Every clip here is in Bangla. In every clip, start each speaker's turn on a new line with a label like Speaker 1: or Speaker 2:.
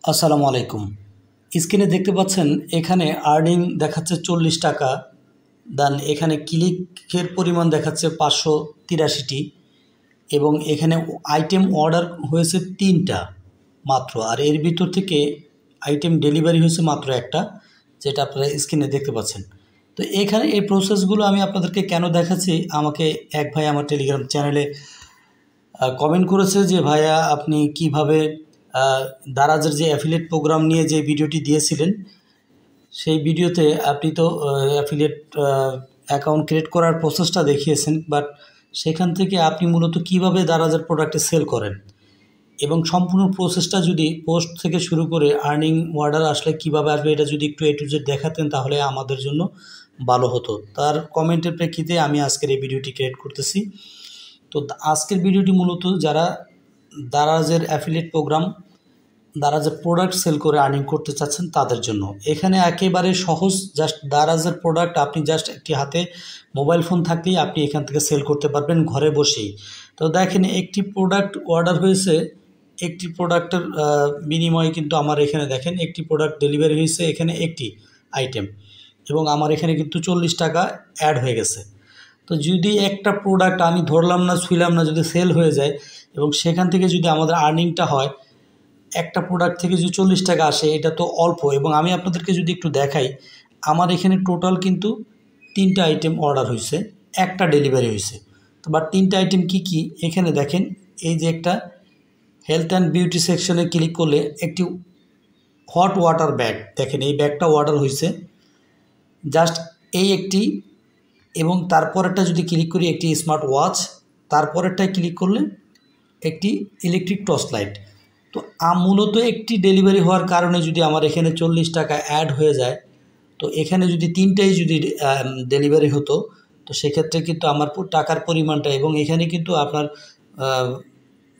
Speaker 1: আসসালামু আলাইকুম। স্ক্রিনে দেখতে পাচ্ছেন এখানে আর্নিং দেখাচ্ছে 40 টাকা। দেন এখানে ক্লিকের পরিমাণ দেখাচ্ছে 583টি এবং এখানে আইটেম অর্ডার হয়েছে 3টা মাত্র। আর এর ভিতর থেকে আইটেম ডেলিভারি হয়েছে মাত্র একটা, যেটা আপনারা স্ক্রিনে দেখতে পাচ্ছেন। তো এখানে এই প্রসেসগুলো আমি আপনাদেরকে কেন দেখাচ্ছি, আমাকে এক ভাই আমার টেলিগ্রাম চ্যানেলে কমেন্ট করেছে যে ভাইয়া আপনি কিভাবে দারাজের যে অ্যাফিলিয়েট প্রোগ্রাম নিয়ে যে ভিডিওটি দিয়েছিলেন, সেই ভিডিওতে আপনি তো অ্যাফিলিয়েট অ্যাকাউন্ট ক্রিয়েট করার প্রসেসটা দেখিয়েছেন, বাট সেখান থেকে আপনি মূলত কিভাবে দারাজের প্রোডাক্টে সেল করেন এবং সম্পূর্ণ প্রসেসটা যদি পোস্ট থেকে শুরু করে আর্নিং অর্ডার আসলে কিভাবে আসবে এটা যদি একটু A to Z দেখাতেন তাহলে আমাদের জন্য ভালো হতো। তার কমেন্টের প্রেক্ষিতে আমি আজকের এই ভিডিওটি ক্রিয়েট করতেছি। তো আজকের ভিডিওটি মূলত যারা দারাজের অ্যাফিলিয়েট প্রোগ্রাম, দারাজের প্রোডাক্ট সেল করে আর্নিং করতে চাচ্ছেন তাদের জন্য। এখানে একেবারে সহজ, জাস্ট দারাজের প্রোডাক্ট আপনি জাস্ট একটি হাতে মোবাইল ফোন থাকলেই আপনি এখান থেকে সেল করতে পারবেন ঘরে বসেই। তো দেখেন একটি প্রোডাক্ট অর্ডার হয়েছে, একটি প্রোডাক্টের বিনিময়ে কিন্তু আমার এখানে দেখেন একটি প্রোডাক্ট ডেলিভারি হয়েছে, এখানে একটি আইটেম, এবং আমার এখানে কিন্তু 40 টাকা অ্যাড হয়ে গেছে। তো যদি একটা প্রোডাক্ট আমি ধরলাম না ছুঁইলাম না, যদি সেল হয়ে যায় এবং সেখান থেকে যদি আমাদের আর্নিংটা হয়, একটা প্রোডাক্ট থেকে যদি 40 টাকা আসে, এটা তো অল্প। এবং আমি আপনাদেরকে যদি একটু দেখাই, আমার এখানে টোটাল কিন্তু 3টা আইটেম অর্ডার হয়েছে, একটা ডেলিভারি হয়েছে। তো বাট 3টা আইটেম কি কি এখানে দেখেন, এই যে একটা হেলথ অ্যান্ড বিউটি সেকশনে ক্লিক করলে একটি হট ওয়াটার ব্যাগ, দেখেন এই ব্যাগটা অর্ডার হয়েছে, জাস্ট এই একটি। এবং তারপরেরটা যদি ক্লিক করি একটি স্মার্ট ওয়াচ, তারপরেরটায় ক্লিক করলে একটি ইলেকট্রিক টর্চ লাইট। তো মূলত একটি ডেলিভারি হওয়ার কারণে যদি আমার এখানে 40 টাকা অ্যাড হয়ে যায়, তো এখানে যদি 3টাই যদি ডেলিভারি হতো, তো সেক্ষেত্রে কিন্তু আমার টাকার পরিমাণটা, এবং এখানে কিন্তু আপনার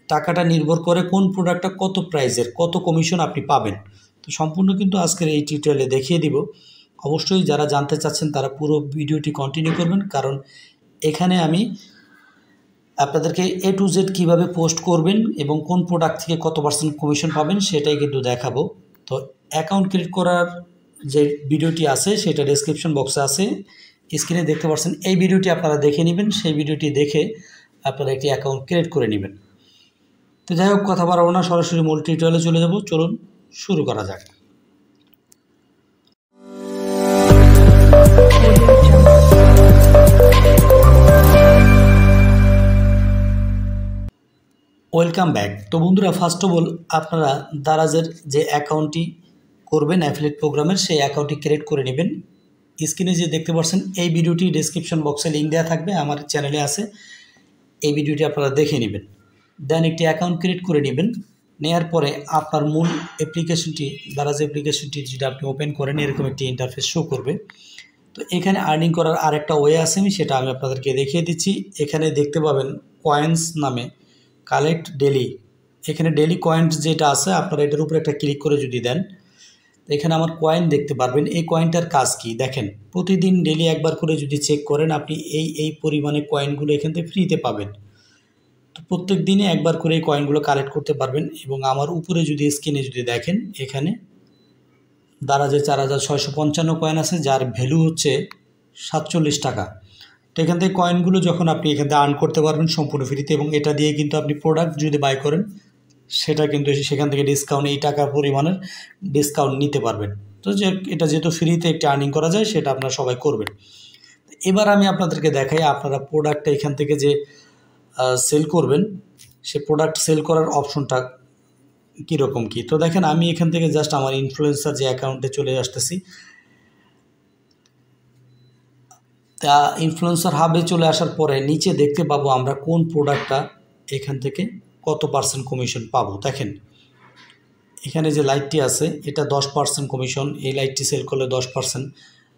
Speaker 1: টাকাটা নির্ভর করে কোন প্রোডাক্টটা কত প্রাইসের, কত কমিশন আপনি পাবেন। তো সম্পূর্ণ কিন্তু আজকের এই টিউটোরিয়ালে দেখিয়ে দিব। অবশ্যই যারা জানতে চাচ্ছেন তারা পুরো ভিডিওটি কন্টিনিউ করবেন, কারণ এখানে আমি আপনাদেরকে A to Z কীভাবে পোস্ট করবেন এবং কোন প্রোডাক্ট থেকে কত % কমিশন পাবেন সেটাই কিন্তু দেখাবো। তো অ্যাকাউন্ট ক্রিয়েট করার যে ভিডিওটি আছে সেটা ডেসক্রিপশন বক্সে আছে, স্ক্রিনে দেখতে পাচ্ছেন। এই ভিডিওটি আপনারা দেখে নেবেন, সেই ভিডিওটি দেখে আপনারা একটি অ্যাকাউন্ট ক্রিয়েট করে নেবেন। তো যাই হোক, কথা বাড়াবো না, সরাসরি মূল টিউটোরিয়ালে চলে যাব। চলুন শুরু করা যাক। Welcome back. তো বন্ধুরা, ফার্স্ট অফ অল আপনারা দারাজের যে অ্যাকাউন্টটি করবেন অ্যাফিলিয়েট প্রোগ্রামের, সেই অ্যাকাউন্টটি ক্রিয়েট করে নেবেন। স্ক্রিনে যে দেখতে পাচ্ছেন এই ভিডিওটি ডেসক্রিপশন বক্সে লিঙ্ক দেওয়া থাকবে, আমার চ্যানেলে আছে, এই ভিডিওটি আপনারা দেখে নেবেন। দেন একটি অ্যাকাউন্ট ক্রিয়েট করে নেবেন। নেওয়ার পরে আপনার মূল অ্যাপ্লিকেশনটি, দারাজ অ্যাপ্লিকেশনটি যেটা আপনি ওপেন করেন, এরকম একটি ইন্টারফেস শো করবে। তো এখানে আর্নিং করার আরেকটা ওয়ে আছে, সেটা আমি আপনাদেরকে দেখিয়ে দিচ্ছি। এখানে দেখতে পাবেন কয়েন্স নামে কালেক্ট ডেলি, এখানে ডেলি কয়েন্স যেটা আছে আপনারা এটার উপরে একটা ক্লিক করে যদি দেন, এখানে আমার কয়েন দেখতে পারবেন। এই কয়েনটার কাজ কি দেখেন, প্রতিদিন ডেলি একবার করে যদি চেক করেন আপনি এই পরিমাণে কয়েনগুলো এখান থেকে ফ্রিতে পাবেন। তো প্রত্যেক দিনে একবার করে এই কয়েনগুলো কালেক্ট করতে পারবেন। এবং আমার উপরে যদি স্ক্রিনে যদি দেখেন, এখানে দারাজে 4655 কয়েন আছে, যার ভ্যালু হচ্ছে 47 টাকা। তো এখান থেকে কয়েনগুলো যখন আপনি এখান থেকে আর্ন করতে পারবেন সম্পূর্ণ ফ্রিতে, এবং এটা দিয়ে কিন্তু আপনি প্রোডাক্ট যদি বাই করেন সেটা কিন্তু সেখান থেকে ডিসকাউন্ট, এই টাকার পরিমাণের ডিসকাউন্ট নিতে পারবেন। তো যে এটা যেহেতু ফ্রিতে একটি আর্নিং করা যায়, সেটা আপনারা সবাই করবেন। এবার আমি আপনাদেরকে দেখাই আপনারা প্রোডাক্টটা এখান থেকে যে সেল করবেন, সে প্রোডাক্ট সেল করার অপশনটা কীরকম কী। তো দেখেন আমি এখান থেকে জাস্ট আমার ইনফ্লুয়েন্সার যে অ্যাকাউন্টে চলে আসতেছি, তা ইনফ্লুয়েন্সার হাবে চলে আসার পরে নিচে দেখতে পাবো আমরা কোন প্রোডাক্টটা এখান থেকে কত % কমিশন পাবো। দেখেন এখানে যে লাইটটি আছে এটা 10% কমিশন, এই লাইটটি সেল করলে 10%।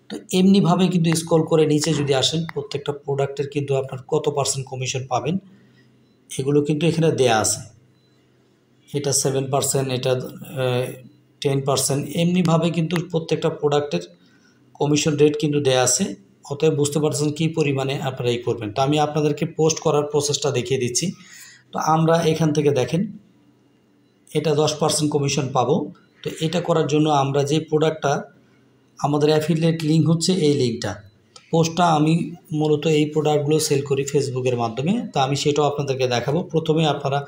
Speaker 1: তো এমনিভাবে কিন্তু স্ক্রল করে নিচে যদি আসেন, প্রত্যেকটা প্রোডাক্টের কিন্তু আপনার কত % কমিশন পাবেন এগুলো কিন্তু এখানে দেয়া আছে। এটা 7%, এটা 10%, এমনিভাবে কিন্তু প্রত্যেকটা প্রোডাক্টের কমিশন রেট কিন্তু দেয়া আছে। অতএব বুঝতে পারছেন কী পরিমাণে আপনারা এই করবেন। তো আমি আপনাদেরকে পোস্ট করার প্রসেসটা দেখিয়ে দিচ্ছি। তো আমরা এখান থেকে দেখেন এটা 10% কমিশন পাবো। তো এটা করার জন্য আমরা যে প্রোডাক্টটা আমাদের অ্যাফিলিয়েট লিঙ্ক হচ্ছে এই লিঙ্কটা, পোস্টটা আমি মূলত এই প্রোডাক্টগুলো সেল করি ফেসবুকের মাধ্যমে, তো আমি সেটাও আপনাদেরকে দেখাবো। প্রথমে আপনারা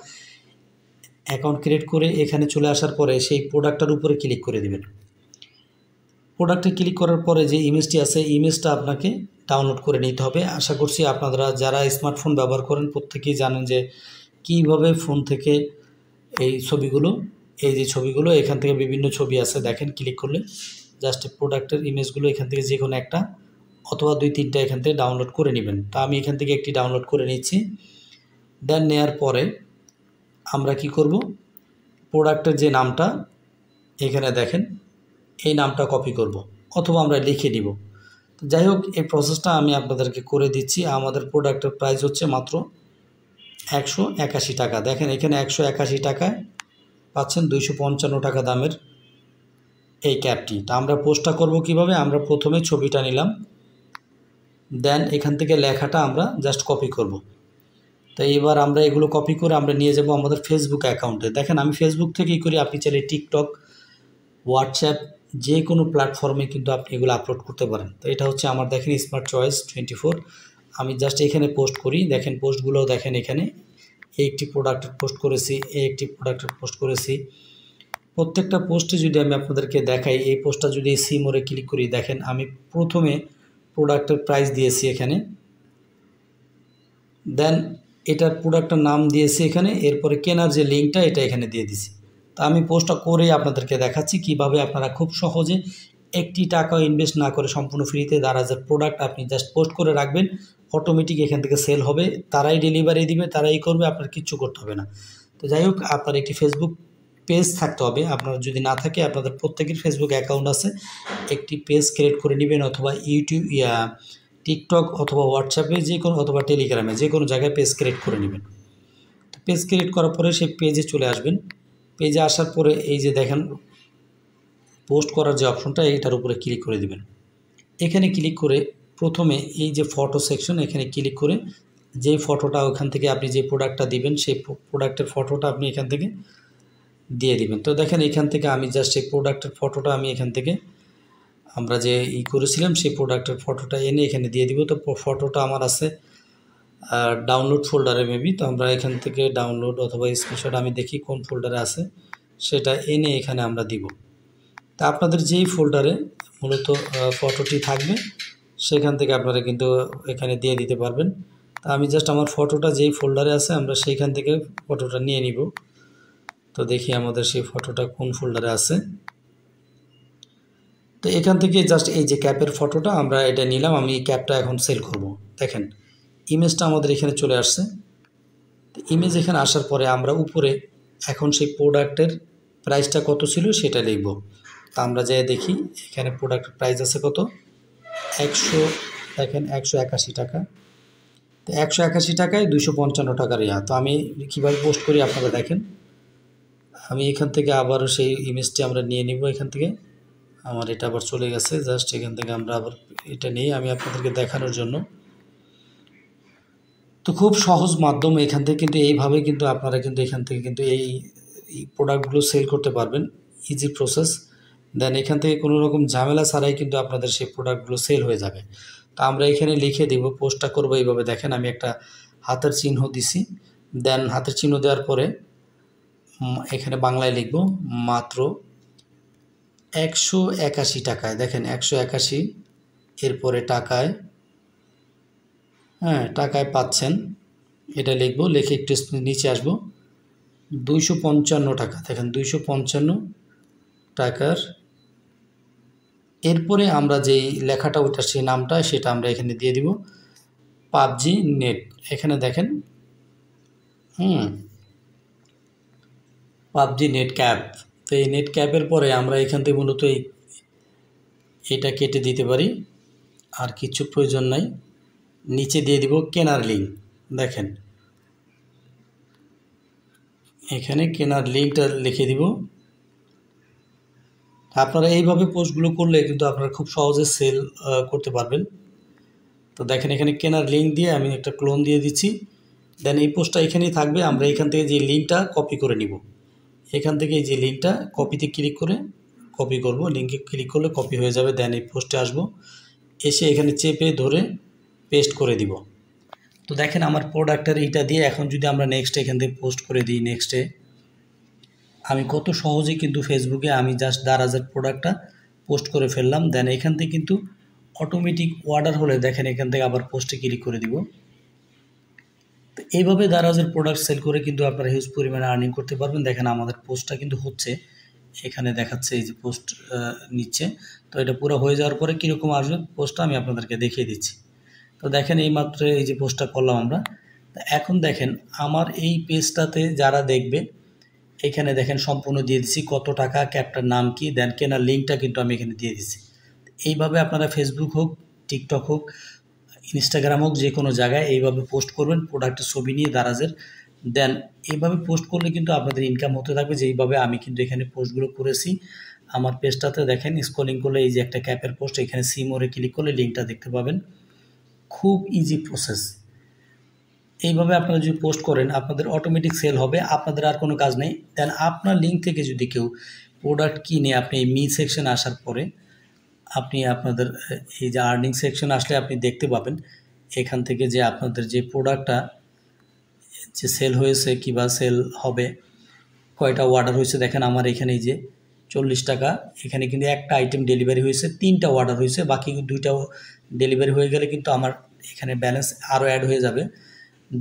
Speaker 1: অ্যাকাউন্ট ক্রিয়েট করে এখানে চলে আসার পরে সেই প্রোডাক্টটার উপরে ক্লিক করে দেবেন। প্রোডাক্টে ক্লিক করার পরে যে ইমেজটি আছে ইমেজটা আপনাকে ডাউনলোড করে নিতে হবে। আশা করছি আপনারা যারা স্মার্টফোন ব্যবহার করেন প্রত্যেকেই জানেন যে কীভাবে ফোন থেকে এই ছবিগুলো, এই যে ছবিগুলো এখান থেকে বিভিন্ন ছবি আছে, দেখেন ক্লিক করলে জাস্ট প্রোডাক্টের ইমেজগুলো এখান থেকে যে কোনো একটা অথবা 2-3টা এখান থেকে ডাউনলোড করে নেবেন। তা আমি এখান থেকে একটি ডাউনলোড করে নিচ্ছি। দেন নেওয়ার পরে আমরা কি করব, প্রোডাক্টের যে নামটা এখানে দেখেন এই নামটা কপি করব অথবা আমরা লিখে নিব। তো যাই হোক এই প্রসেসটা আমি আপনাদেরকে করে দিচ্ছি। আমাদের প্রোডাক্টের প্রাইস হচ্ছে মাত্র 181 টাকা। দেখেন এখানে 181 টাকায় পাচ্ছেন 255 টাকা দামের এই ক্যাপটি। তা আমরা পোস্টটা করব কিভাবে, আমরা প্রথমে ছবিটা নিলাম, দেন এখান থেকে লেখাটা আমরা জাস্ট কপি করব। তো এবার আমরা এগুলো কপি করে আমরা নিয়ে যাব আমাদের ফেসবুক অ্যাকাউন্টে। দেখেন আমি ফেসবুক থেকেই করি, আপনি চাইলে টিকটক, হোয়াটসঅ্যাপ যে কোনো প্ল্যাটফর্মে কিন্তু আপনি এগুলো আপলোড করতে পারেন। তো এটা হচ্ছে আমার দেখেন স্মার্ট চয়েস 24। আমি জাস্ট এখানে পোস্ট করি, দেখেন পোস্টগুলোও দেখেন এখানে একটি প্রোডাক্টের পোস্ট করেছি, একটি প্রোডাক্টের পোস্ট করেছি। প্রত্যেকটা পোস্টে যদি আমি আপনাদেরকে দেখাই, এই পোস্টটা যদি সি মোড়ে ক্লিক করি, দেখেন আমি প্রথমে প্রোডাক্টের প্রাইস দিয়েছি এখানে, দেন এটার প্রোডাক্টের নাম দিয়েছি এখানে, এরপরে কেনার যে লিঙ্কটা এটা এখানে দিয়ে দিছি। তা আমি পোস্টটা করেই আপনাদেরকে দেখাচ্ছি কিভাবে আপনারা খুব সহজে একটি টাকাও ইনভেস্ট না করে সম্পূর্ণ ফ্রিতে দারাজের প্রোডাক্ট আপনি জাস্ট পোস্ট করে রাখবেন, অটোমেটিক এখান থেকে সেল হবে, তারাই ডেলিভারি দিবে, তারাই করবে, আপনার কিচ্ছু করতে হবে না। তো যাই হোক আপনার একটি ফেসবুক পেজ থাকতে হবে, আপনার যদি না থাকে আপনাদের প্রত্যেকের ফেসবুক অ্যাকাউন্ট আছে, একটি পেজ ক্রিয়েট করে নেবেন অথবা ইউটিউব টিকটক অথবা হোয়াটসঅ্যাপে যে কোনো অথবা টেলিগ্রামে যে কোনো জায়গায় পেজ ক্রিয়েট করে নেবেন। তো পেজ ক্রিয়েট করার পরে সেই পেজে চলে আসবেন। পেজে আসার পরে এই যে দেখেন পোস্ট করার যে অপশনটা এইটার উপরে ক্লিক করে দিবেন। এখানে ক্লিক করে প্রথমে এই যে ফটো সেকশন এখানে ক্লিক করে যেই ফটোটা ওখান থেকে আপনি যে প্রোডাক্টটা দিবেন সেই প্রোডাক্টের ফটোটা আপনি এখান থেকে দিয়ে দিবেন। তো দেখেন এখান থেকে আমি জাস্ট এই প্রোডাক্টের ফটোটা আমি এখান থেকে আমরা যে করেছিলাম সেই প্রোডাক্টের ফটোটা এনে এখানে দিয়ে দিব। তো ফটোটা আমার আছে ডাউনলোড ফোল্ডারে মেবি, তো আমরা এখান থেকে ডাউনলোড অথবা স্ক্রিনশট আমি দেখি কোন ফোল্ডারে আছে সেটা এনে এখানে আমরা দিব। তা আপনাদের যেই ফোল্ডারে মূলত ফটোটি থাকবে সেখান থেকে আপনারা কিন্তু এখানে দিয়ে দিতে পারবেন। তা আমি জাস্ট আমার ফটোটা যেই ফোল্ডারে আছে আমরা সেইখান থেকে ফটোটা নিয়ে নিব। তো দেখি আমাদের সেই ফটোটা কোন ফোল্ডারে আছে। তো এখান থেকে জাস্ট এই যে ক্যাপের ফটোটা আমরা এটা নিলাম, আমি এই ক্যাপটা এখন সেল করব। দেখেন ইমেজটা আমাদের এখানে চলে আসছে। তো ইমেজ এখানে আসার পরে আমরা উপরে এখন সেই প্রোডাক্টের প্রাইসটা কত ছিল সেটা লিখব। তা আমরা যাই দেখি এখানে প্রোডাক্টের প্রাইস আছে কত, 100, দেখেন 181 টাকা। তো 181 টাকায় 255 টাকার ইয়া। তো আমি কীভাবে পোস্ট করি আপনারা দেখেন, আমি এখান থেকে আবারও সেই ইমেজটি আমরা নিয়ে নিব। এখান থেকে আমার এটা আবার চলে গেছে, জাস্ট এখান থেকে আমরা আবার এটা নিয়ে আমি আপনাদেরকে দেখানোর জন্য। তো খুব সহজ মাধ্যম এখান থেকে কিন্তু এইভাবে কিন্তু আপনারা কিন্তু এখান থেকে কিন্তু এই প্রোডাক্টগুলো সেল করতে পারবেন, ইজি প্রসেস। দেন এখান থেকে কোনো রকম ঝামেলা ছাড়াই কিন্তু আপনাদের সেই প্রোডাক্টগুলো সেল হয়ে যাবে। তো আমরা এখানে লিখে দিব, পোস্টটা করবো এইভাবে। দেখেন আমি একটা হাতের চিহ্ন দিছি, দেন হাতের চিহ্ন দেওয়ার পরে এখানে বাংলায় লিখব মাত্র 181 টাকায়। দেখেন 181 এরপরে টাকায়, হ্যাঁ টাকায় পাচ্ছেন, এটা লিখব, লিখে একটু নিচে আসবো 255 টাকা। দেখেন 255 টাকার এরপরে আমরা যেই লেখাটা ওটা সেই নামটা সেটা আমরা এখানে দিয়ে দিব পাবজি নেট। এখানে দেখেন পাবজি নেট ক্যাপ। তো এই নেট ক্যাপের পরে আমরা এখান থেকে মূলত এটা কেটে দিতে পারি, আর কিছু প্রয়োজন নাই। নিচে দিয়ে দিব কেনার লিঙ্ক। দেখেন এখানে কেনার লিঙ্কটা লিখে দিব। আপনারা এইভাবে পোস্টগুলো করলে কিন্তু আপনারা খুব সহজে সেল করতে পারবেন। তো দেখেন এখানে কেনার লিঙ্ক দিয়ে আমি একটা ক্লোন দিয়ে দিচ্ছি। দেন এই পোস্টটা এখানেই থাকবে, আমরা এখান থেকে যে লিঙ্কটা কপি করে নিব। এখান থেকে এই যে লিঙ্কটা কপিতে ক্লিক করে কপি করব, লিঙ্কে ক্লিক করলে কপি হয়ে যাবে। দেন এই পোস্টে আসব, এসে এখানে চেপে ধরে পেস্ট করে দিব। তো দেখেন আমার প্রোডাক্টের এইটা দিয়ে এখন যদি আমরা নেক্সট এখান থেকে পোস্ট করে দিই, নেক্সটে আমি কত সহজেই কিন্তু ফেসবুকে আমি জাস্ট দারাজের প্রোডাক্টটা পোস্ট করে ফেললাম। দেন এখান থেকে কিন্তু অটোমেটিক অর্ডার হলে দেখেন এখান থেকে আবার পোস্টে ক্লিক করে দিব। তো এইভাবে দারাজের প্রোডাক্ট সেল করে কিন্তু আপনারা হিউজ পরিমাণে আর্নিং করতে পারবেন। দেখেন আমাদের পোস্টটা কিন্তু হচ্ছে, এখানে দেখাচ্ছে এই যে পোস্ট নিচ্ছে। তো এটা পুরো হয়ে যাওয়ার পরে কীরকম আসবে পোস্টটা আমি আপনাদেরকে দেখিয়ে দিচ্ছি। তো দেখেন এইমাত্র এই যে পোস্টটা করলাম আমরা। এখন দেখেন আমার এই পেজটাতে যারা দেখবে এখানে দেখেন সম্পূর্ণ দিয়ে দিচ্ছি কত টাকা, ক্যাপটার নাম কি, দেন কেনার লিঙ্কটা কিন্তু আমি এখানে দিয়ে দিচ্ছি। এইভাবে আপনারা ফেসবুক হোক, টিকটক হোক, ইনস্টাগ্রাম হোক, যে কোনো জায়গায় এইভাবে পোস্ট করবেন প্রোডাক্টের ছবি নিয়ে দারাজের। দেন এইভাবে পোস্ট করলে কিন্তু আপনাদের ইনকাম হতে থাকবে। যেইভাবে আমি কিন্তু এখানে পোস্টগুলো করেছি আমার পেজটাতে দেখেন স্ক্রলিং করলে এই যে একটা ক্যাপের পোস্ট, এখানে সি মোরে ক্লিক করলে লিঙ্কটা দেখতে পাবেন। খুব ইজি প্রসেস। এইভাবে আপনারা যদি পোস্ট করেন আপনাদের অটোমেটিক সেল হবে, আপনাদের আর কোনো কাজ নেই। দেন আপনার লিঙ্ক থেকে যদি কেউ প্রোডাক্ট কিনে আপনি এই মি সেকশন আসার পরে আপনি আপনাদের এই যে আর্নিং সেকশন আসলে আপনি দেখতে পাবেন এখান থেকে যে আপনাদের যে প্রোডাক্টটা যে সেল হয়েছে কিংবা সেল হবে, কয়টা অর্ডার হয়েছে। দেখেন আমার এখানে এই যে 40 টাকা, এখানে কিন্তু একটা আইটেম ডেলিভারি হয়েছে, 3টা অর্ডার হয়েছে, বাকি 2টাও ডেলিভারি হয়ে গেলে কিন্তু আমার এখানে ব্যালেন্স আরও অ্যাড হয়ে যাবে।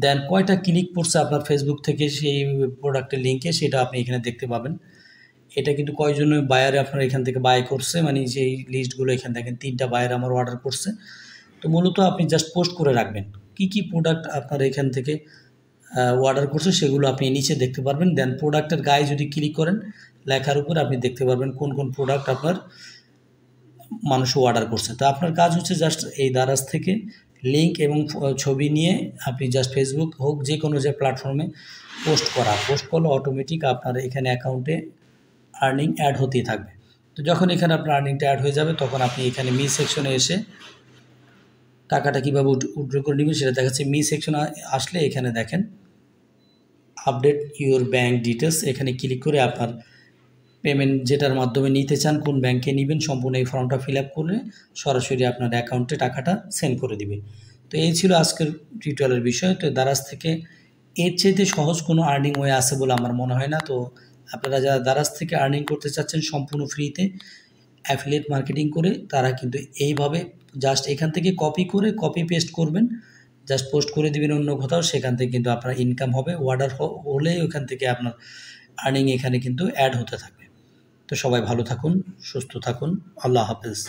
Speaker 1: দেন কয়টা ক্লিক পড়ছে আপনার ফেসবুক থেকে সেই প্রোডাক্টের লিঙ্কে সেটা আপনি এখানে দেখতে পাবেন। এটা কিন্তু কয়জন বায়ারে আপনার এখান থেকে বাই করছে, মানে যেই লিস্টগুলো এখানে দেখেন 3টা বায়ার আমার অর্ডার করছে। তো মূলত আপনি জাস্ট পোস্ট করে রাখবেন কি প্রোডাক্ট আপনার এখান থেকে অর্ডার করছে সেগুলো আপনি নিচে দেখতে পারবেন। দেন প্রোডাক্টের গায়ে যদি ক্লিক করেন লেখার উপর আপনি দেখতে পারবেন কোন কোন প্রোডাক্ট আপনার মানুষ অর্ডার করছে। তো আপনার কাজ হচ্ছে জাস্ট এই দারাজ থেকে লিঙ্ক এবং ছবি নিয়ে আপনি জাস্ট ফেসবুক হোক যে কোনো যে প্ল্যাটফর্মে পোস্ট করলে অটোমেটিক আপনার এখানে অ্যাকাউন্টে আর্নিং অ্যাড হতেই থাকবে। তো যখন এখানে আপনার আর্নিংটা অ্যাড হয়ে যাবে তখন আপনি এখানে মি সেকশনে এসে টাকাটা কীভাবে উইথড্র করে নেবেন সেটা দেখাচ্ছে। মি সেকশনে আসলে এখানে দেখেন আপডেট ইউর ব্যাঙ্ক ডিটেলস, এখানে ক্লিক করে আপনার পেমেন্ট যেটার মাধ্যমে নিতে চান কোন ব্যাংকে নেবেন সম্পূর্ণ এই ফর্মটা ফিল আপ করে সরাসরি আপনার অ্যাকাউন্টে টাকাটা সেন্ড করে দিবে। তো এই ছিল আজকের টিউটোরিয়ালের বিষয়। তো দারাজ থেকে এর চাইতে সহজ কোনো আর্নিং ওয়ে আছে বলে আমার মনে হয় না। তো আপনারা যারা দারাজ থেকে আর্নিং করতে চাচ্ছেন সম্পূর্ণ ফ্রিতে অ্যাফিলিয়েট মার্কেটিং করে, তারা কিন্তু এইভাবে জাস্ট এখান থেকে কপি পেস্ট করবেন, জাস্ট পোস্ট করে দিবেন অন্য কোথাও, সেখান থেকে কিন্তু আপনার ইনকাম হবে। অর্ডার হলেই ওখান থেকে আপনার আর্নিং এখানে কিন্তু অ্যাড হতে থাকবে। তো সবাই ভালো থাকুন, সুস্থ থাকুন, আল্লাহ হাফেজ।